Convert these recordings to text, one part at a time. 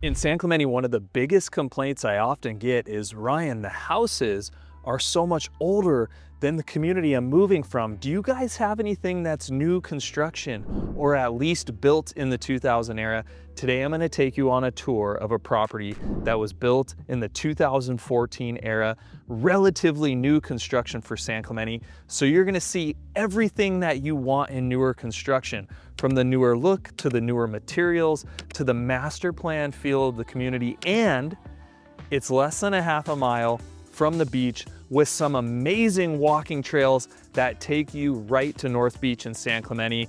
In San Clemente, one of the biggest complaints I often get is, Ryan, the houses are so much older than the community I'm moving from. Do you guys have anything that's new construction or at least built in the 2000 era? Today, I'm gonna take you on a tour of a property that was built in the 2014 era, relatively new construction for San Clemente. So you're gonna see everything that you want in newer construction, from the newer look to the newer materials to the master plan feel of the community. And it's less than a half a mile from the beach with some amazing walking trails that take you right to North Beach in San Clemente.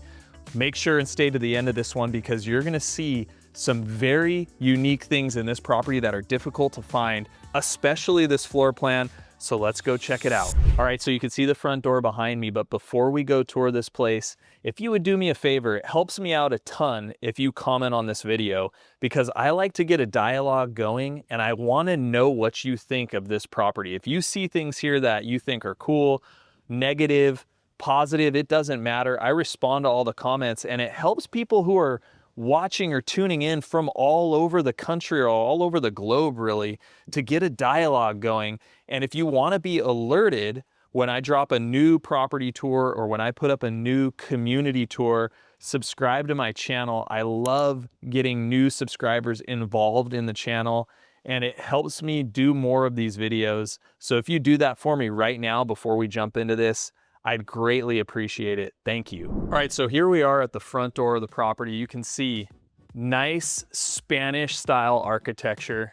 Make sure and stay to the end of this one because you're gonna see some very unique things in this property that are difficult to find, especially this floor plan. So let's go check it out. All right, so you can see the front door behind me, but before we go tour this place, if you would do me a favor, it helps me out a ton if you comment on this video, because I like to get a dialogue going and I wanna know what you think of this property. If you see things here that you think are cool, negative, positive, it doesn't matter. I respond to all the comments and it helps people who are watching or tuning in from all over the country or all over the globe really to get a dialogue going. And if you want to be alerted when I drop a new property tour or when I put up a new community tour, subscribe to my channel. I love getting new subscribers involved in the channel and it helps me do more of these videos. So if you do that for me right now before we jump into this, I'd greatly appreciate it. Thank you. All right, so here we are at the front door of the property. You can see nice Spanish style architecture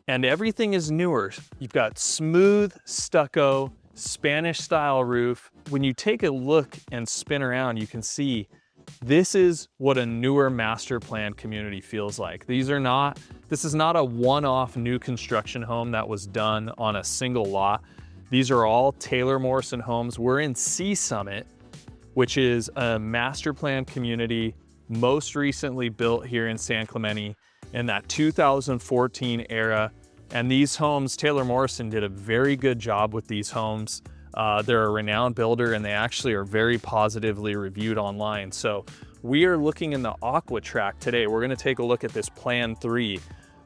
and everything is newer. You've got smooth stucco, Spanish style roof. When you take a look and spin around, you can see this is what a newer master plan community feels like. This is not a one-off new construction home that was done on a single lot. These are all Taylor Morrison homes. We're in Sea Summit, which is a master plan community most recently built here in San Clemente in that 2014 era. And these homes, Taylor Morrison did a very good job with these homes. They're a renowned builder and they actually are very positively reviewed online. So we are looking in the Aqua track today. We're gonna take a look at this Plan 3,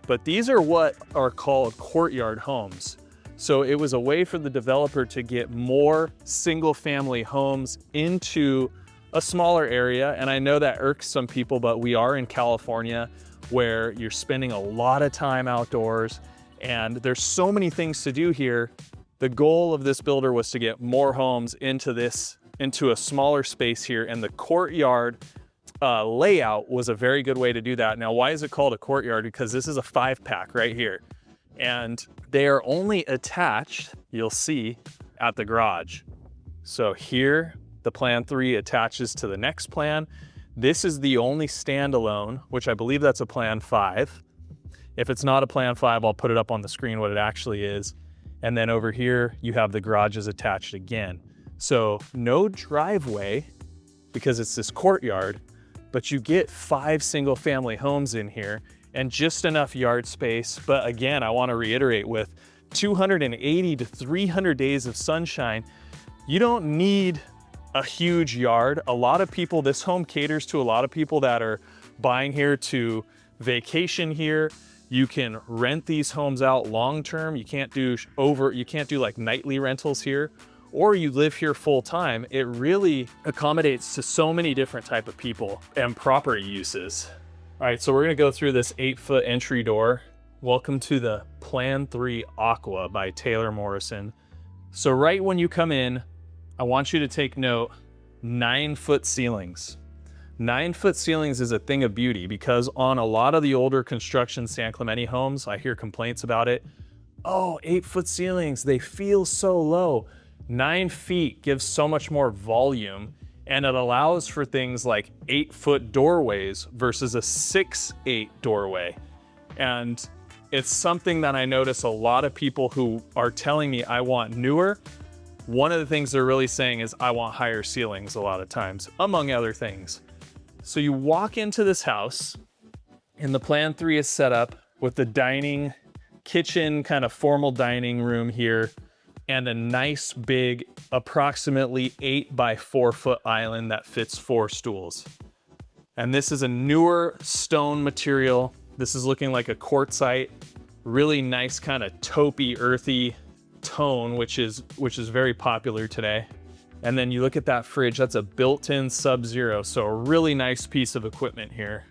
but these are what are called courtyard homes. So it was a way for the developer to get more single family homes into a smaller area. And I know that irks some people, but we are in California where you're spending a lot of time outdoors and there's so many things to do here. The goal of this builder was to get more homes into a smaller space here, and the courtyard layout was a very good way to do that. Now, why is it called a courtyard? Because this is a 5-pack right here. And they are only attached, you'll see, at the garage. So here, the Plan 3 attaches to the next plan. This is the only standalone, which I believe that's a Plan 5. If it's not a Plan 5, I'll put it up on the screen what it actually is. And then over here, you have the garages attached again. So no driveway because it's this courtyard, but you get 5 single family homes in here and just enough yard space. But again, I want to reiterate, with 280 to 300 days of sunshine, you don't need a huge yard. A lot of people, this home caters to a lot of people that are buying here to vacation here. You can rent these homes out long-term. You can't do like nightly rentals here, or you live here full-time. It really accommodates to so many different type of people and property uses. All right, so we're gonna go through this 8-foot entry door. Welcome to the Plan 3 Aqua by Taylor Morrison. So right when you come in, I want you to take note, 9-foot ceilings. 9-foot ceilings is a thing of beauty because on a lot of the older construction San Clemente homes, I hear complaints about it. Oh, 8-foot ceilings, they feel so low. 9 feet gives so much more volume, and it allows for things like 8-foot doorways versus a 6'8" doorway. And it's something that I notice a lot of people who are telling me I want newer. One of the things they're really saying is I want higher ceilings a lot of times, among other things. So you walk into this house and the Plan 3 is set up with the dining, kitchen, kind of formal dining room here, and a nice big, approximately 8 by 4 foot island that fits 4 stools. And this is a newer stone material This is looking like a quartzite, really nice kind of taupey, earthy tone, which is very popular today. And then you look at that fridge, that's a built-in Sub-Zero, so a really nice piece of equipment here.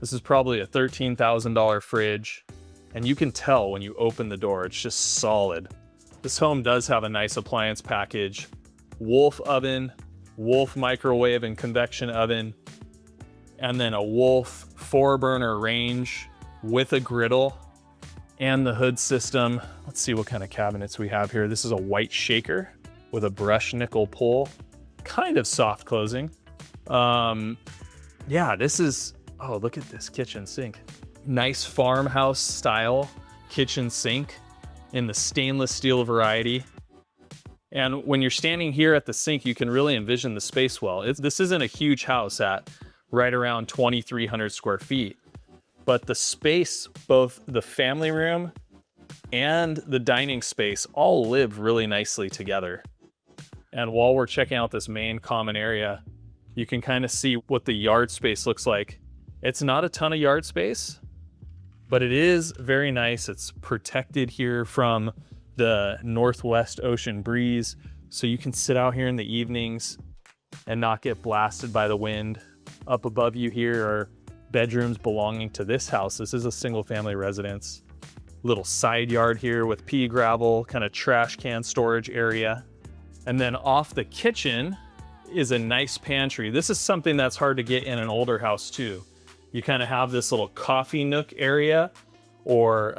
This is probably a $13,000 fridge, and you can tell when you open the door, it's just solid. This home does have a nice appliance package, Wolf oven, Wolf microwave and convection oven, and then a Wolf 4-burner range with a griddle and the hood system. Let's see what kind of cabinets we have here. This is a white shaker with a brush nickel pull, kind of soft closing. Yeah, this is, oh, look at this kitchen sink. Nice farmhouse style kitchen sink in the stainless steel variety. And when you're standing here at the sink, you can really envision the space well. This isn't a huge house at right around 2,300 square feet, but the space, both the family room and the dining space, all live really nicely together. And while we're checking out this main common area, you can kind of see what the yard space looks like. It's not a ton of yard space, but it is very nice. It's protected here from the northwest ocean breeze, so you can sit out here in the evenings and not get blasted by the wind. Up above you here are bedrooms belonging to this house. This is a single family residence. Little side yard here with pea gravel, kind of trash can storage area. And then off the kitchen is a nice pantry. This is something that's hard to get in an older house too. You kind of have this little coffee nook area, or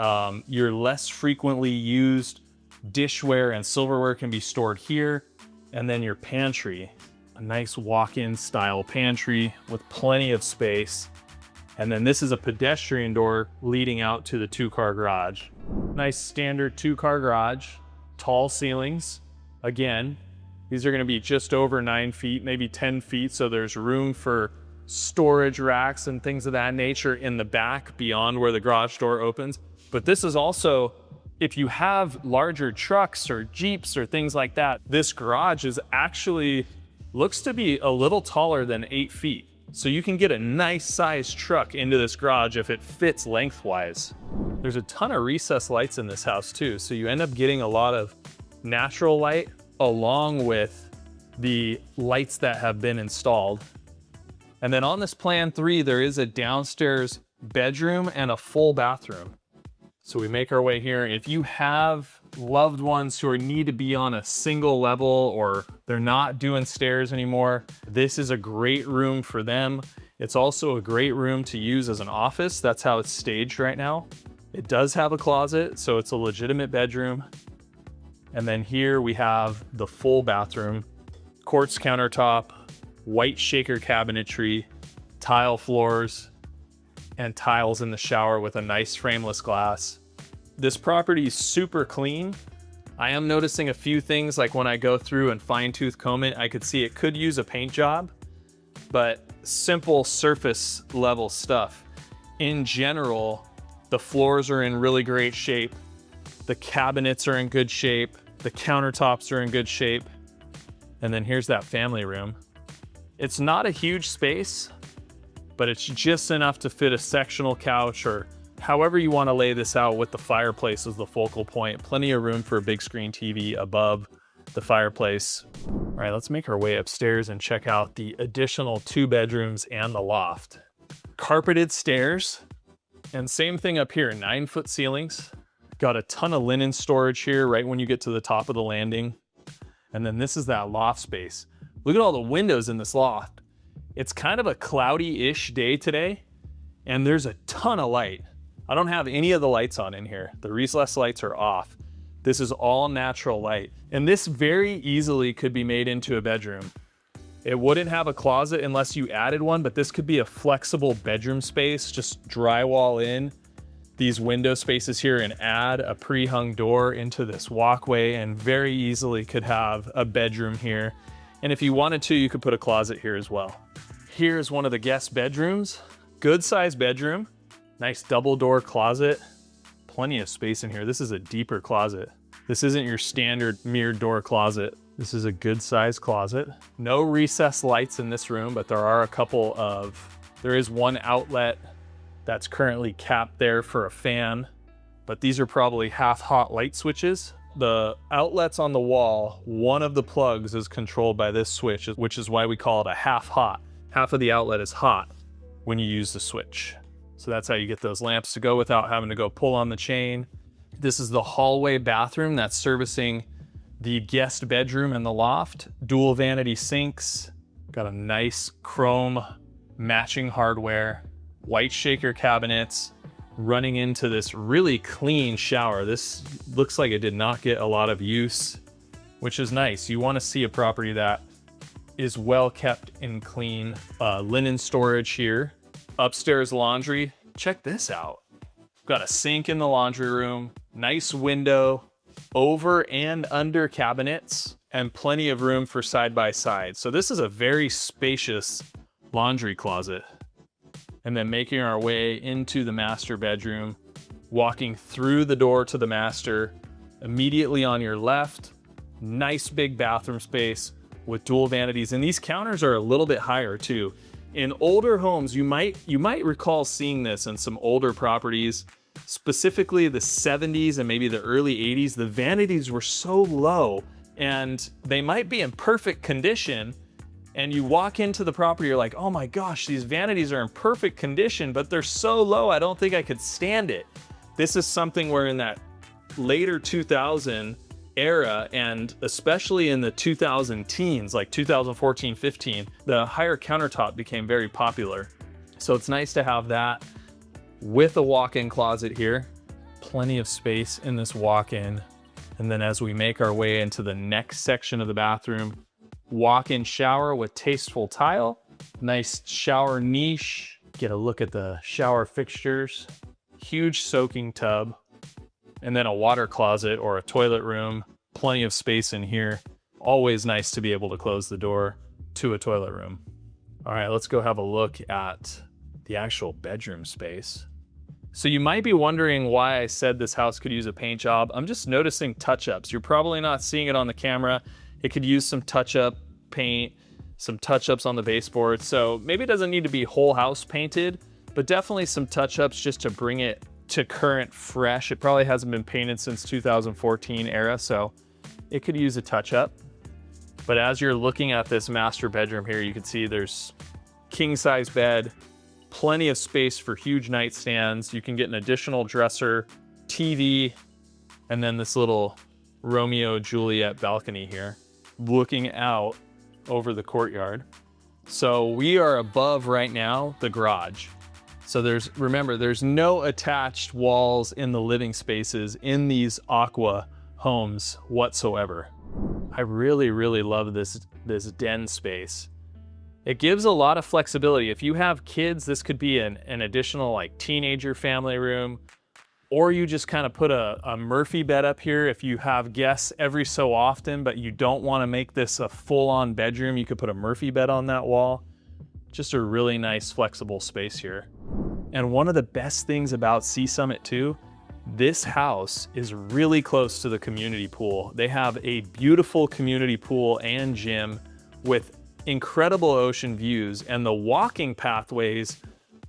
your less frequently used dishware and silverware can be stored here. And then your pantry, a nice walk-in style pantry with plenty of space. And then this is a pedestrian door leading out to the 2-car garage. Nice standard 2-car garage, tall ceilings. Again, these are gonna be just over 9 feet, maybe 10 feet. So there's room for storage racks and things of that nature in the back beyond where the garage door opens. But this is also, if you have larger trucks or Jeeps or things like that, this garage is actually, looks to be a little taller than 8 feet. So you can get a nice sized truck into this garage if it fits lengthwise. There's a ton of recessed lights in this house too. So you end up getting a lot of natural light along with the lights that have been installed. And then on this plan 3, there is a downstairs bedroom and a full bathroom. So we make our way here. If you have loved ones who need to be on a single level or they're not doing stairs anymore, this is a great room for them. It's also a great room to use as an office. That's how it's staged right now. It does have a closet, so it's a legitimate bedroom. And then here we have the full bathroom, quartz countertop, white shaker cabinetry, tile floors, and tiles in the shower with a nice frameless glass. This property is super clean. I am noticing a few things, like when I go through and fine tooth comb it, I could see it could use a paint job, but simple surface level stuff. In general, the floors are in really great shape. The cabinets are in good shape. The countertops are in good shape. And then here's that family room. It's not a huge space, but it's just enough to fit a sectional couch or however you want to lay this out, with the fireplace as the focal point. Plenty of room for a big screen TV above the fireplace. All right, let's make our way upstairs and check out the additional 2 bedrooms and the loft. Carpeted stairs, and same thing up here, 9-foot ceilings. Got a ton of linen storage here right when you get to the top of the landing. And then this is that loft space. Look at all the windows in this loft. It's kind of a cloudy-ish day today, and there's a ton of light. I don't have any of the lights on in here. The recessed lights are off. This is all natural light. And this very easily could be made into a bedroom. It wouldn't have a closet unless you added one, but this could be a flexible bedroom space. Just drywall in these window spaces here and add a pre-hung door into this walkway, and very easily could have a bedroom here. And if you wanted to, you could put a closet here as well. Here's one of the guest bedrooms. Good sized bedroom. Nice double door closet. Plenty of space in here. This is a deeper closet. This isn't your standard mirrored door closet. This is a good sized closet. No recessed lights in this room, but there is one outlet that's currently capped there for a fan, but these are probably half hot light switches. The outlets on the wall, one of the plugs is controlled by this switch, which is why we call it a half hot. Half of the outlet is hot when you use the switch. So that's how you get those lamps to go without having to go pull on the chain. This is the hallway bathroom that's servicing the guest bedroom and the loft. Dual vanity sinks, got a nice chrome matching hardware, white shaker cabinets, running into this really clean shower. This looks like it did not get a lot of use, which is nice. You want to see a property that is well kept and clean. Linen storage here. Upstairs laundry. Check this out. Got a sink in the laundry room, nice window, over and under cabinets, and plenty of room for side by side. So this is a very spacious laundry closet. And then making our way into the master bedroom, walking through the door to the master, immediately on your left, nice big bathroom space with dual vanities. And these counters are a little bit higher too. In older homes, you might recall seeing this in some older properties, specifically the 70s and maybe the early 80s. The vanities were so low and they might be in perfect condition, and you walk into the property, you're like, oh my gosh, these vanities are in perfect condition, but they're so low, I don't think I could stand it. This is something where in that later 2000 era, and especially in the 2000 teens, like 2014, 15, the higher countertop became very popular. So it's nice to have that with a walk-in closet here. Plenty of space in this walk-in. And then as we make our way into the next section of the bathroom, walk-in shower with tasteful tile, nice shower niche. Get a look at the shower fixtures, huge soaking tub, and then a water closet or a toilet room. Plenty of space in here. Always nice to be able to close the door to a toilet room. All right, let's go have a look at the actual bedroom space. So you might be wondering why I said this house could use a paint job. I'm just noticing touch-ups. You're probably not seeing it on the camera. It could use some touch-up paint, some touch-ups on the baseboard. So maybe it doesn't need to be whole house painted, but definitely some touch-ups just to bring it to current fresh. It probably hasn't been painted since 2014 era, so it could use a touch-up. But as you're looking at this master bedroom here, you can see there's king-size bed, plenty of space for huge nightstands. You can get an additional dresser, TV, and then this little Romeo and Juliet balcony here, looking out over the courtyard. So we are above right now the garage. So remember, there's no attached walls in the living spaces in these Aqua homes whatsoever. I really, really love this den space. It gives a lot of flexibility. If you have kids, this could be an additional like teenager family room, or you just kind of put a Murphy bed up here. If you have guests every so often, but you don't want to make this a full-on bedroom, you could put a Murphy bed on that wall. Just a really nice flexible space here. And one of the best things about Sea Summit too, this house is really close to the community pool. They have a beautiful community pool and gym with incredible ocean views, and the walking pathways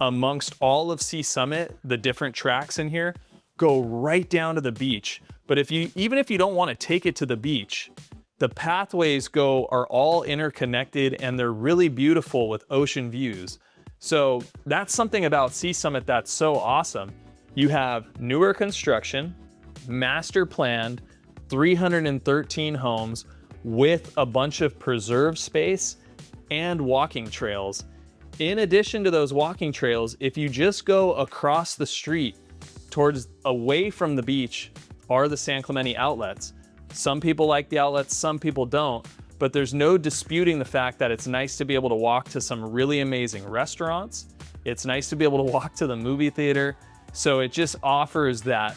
amongst all of Sea Summit, the different tracks in here, go right down to the beach. But even if you don't want to take it to the beach, the pathways are all interconnected, and they're really beautiful with ocean views. So that's something about Sea Summit that's so awesome. You have newer construction, master planned, 313 homes with a bunch of preserved space and walking trails. In addition to those walking trails, if you just go across the street away from the beach are the San Clemente outlets. Some people like the outlets, some people don't, but there's no disputing the fact that it's nice to be able to walk to some really amazing restaurants. It's nice to be able to walk to the movie theater. So it just offers that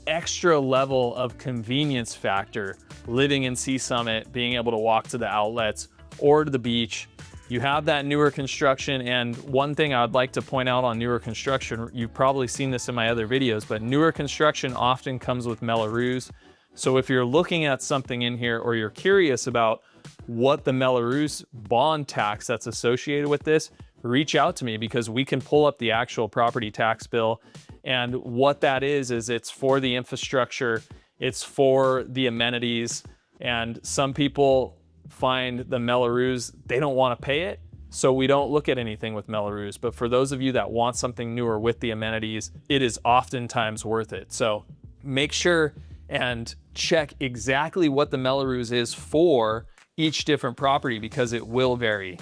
extra level of convenience factor living in Sea Summit, being able to walk to the outlets or to the beach. You have that newer construction, and one thing I'd like to point out on newer construction, you've probably seen this in my other videos, but newer construction often comes with Mello-Roos. So if you're looking at something in here, or you're curious about what the Mello-Roos bond tax that's associated with this, reach out to me, because we can pull up the actual property tax bill. And what that is it's for the infrastructure, it's for the amenities. And some people find the Mello-Roos, they don't want to pay it, so we don't look at anything with Mello-Roos. But for those of you that want something newer with the amenities, it is oftentimes worth it. So make sure and check exactly what the Mello-Roos is for each different property, because it will vary.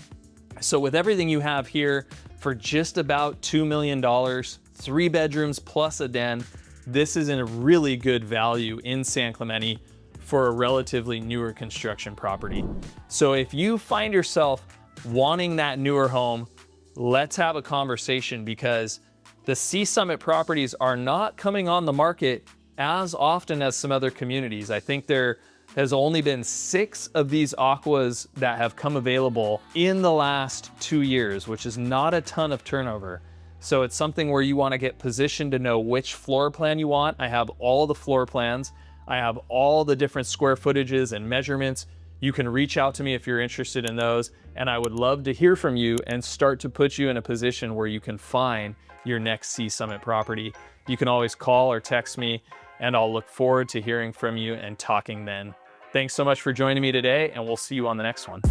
So with everything you have here for just about $2 million, 3 bedrooms plus a den, this is a really good value in San Clemente for a relatively newer construction property. So if you find yourself wanting that newer home, let's have a conversation, because the Sea Summit properties are not coming on the market as often as some other communities. I think there has only been 6 of these Aquas that have come available in the last 2 years, which is not a ton of turnover. So it's something where you want to get positioned to know which floor plan you want. I have all the floor plans. I have all the different square footages and measurements. You can reach out to me if you're interested in those, and I would love to hear from you and start to put you in a position where you can find your next Sea Summit property. You can always call or text me, and I'll look forward to hearing from you and talking then. Thanks so much for joining me today, and we'll see you on the next one.